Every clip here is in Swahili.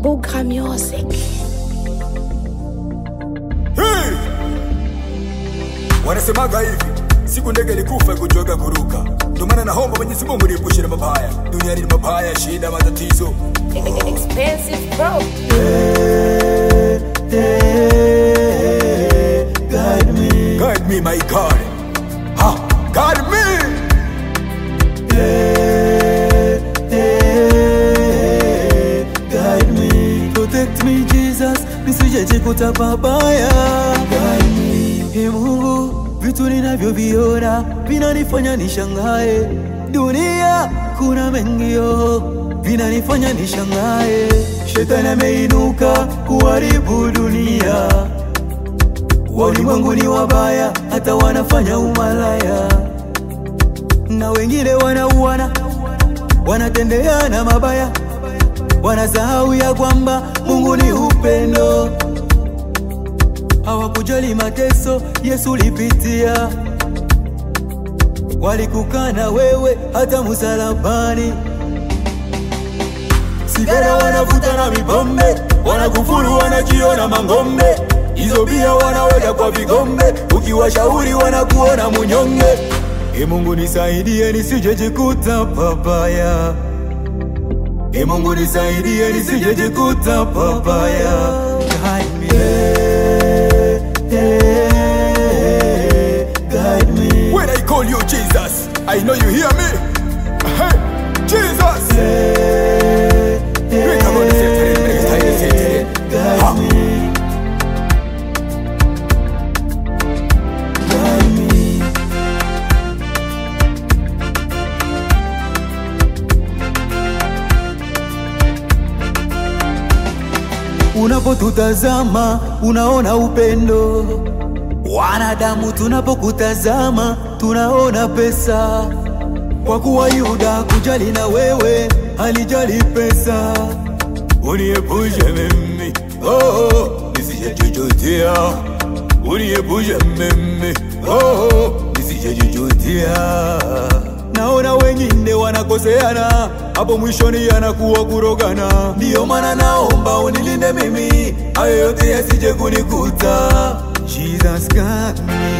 Bugra Music. Hey! Wanasemaga hivi, siku ndege ilikufa kujoga kuruka. Ndio maana naomba Mwenyezi Mungu niepushe na mabaya. Duniani ni mabaya, shida, matatizo. Expensive bro. Guide me. Guide me, my God. Ha! Guide me! Guide me. Protect me, Jesus. Nisije jikuta pabaya. Guide me. Ee Mungu, vitu ninavyoviona vinanifanya nishangae. Dunia kuna mengio vinanifanya nishangae. Shetani ameinuka kuharibu dunia. Walimwengu ni wabaya, hata wanafanya umalaya. Na wengine wanauana, wanatendeana mabaya. Wanasahau ya kwamba Mungu ni upendo. Hawakujali mateso Yesu lipitia. Walikukana wewe hata msalabani. Sigara wanavuta na mipombe, wanakufuru wanajiona mangombe. Hizo bia wanaweka kwa vigombe, ukiwashauri wanakuona munyonge. Ee Mungu nisaidie nisije jikuta pabaya. Ee Mungu nisaidie nisije jikuta pabaya. Guide me. Guide me. When I call you Jesus, I know you hear me. Hey, Jesus. Guide me. Unapotutazama unaona upendo. Wanadamu tunapokutazama tunaona pesa. Kwa kuwa Yuda kujali na wewe alijali pesa. Uniepushe mimi, nisije jujutia. Uniepushe mimi, nisije jujutia. Naona wengine wanakoseana, hapo mwishoni anakuwa kurogana. Ndiyo maana naomba unilinde mimi, hayo yote yasije kunikuta. Jesus got me.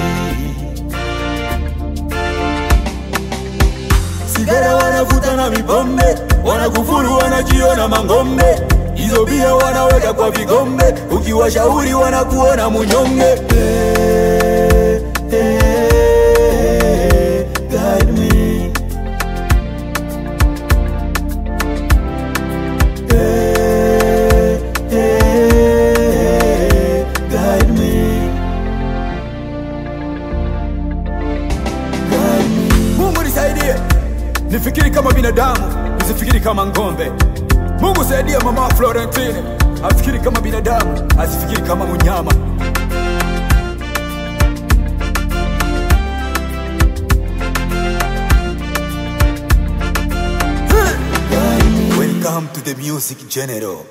Sigara wanavuta na mipombe, wanakufuru wanajiona mangombe. Hizo bia wanaweka kwa vigombe, ukiwashauri wanakuona munyonge. Guide me. Guide me. Guide me. Mungu nisaidie nifikiri kama binadamu, nisifikiri kama ngombe. Mungu saidia mama Florentine afikiri kama binadamu, asifikiri kama mnyama. Welcome to the music general.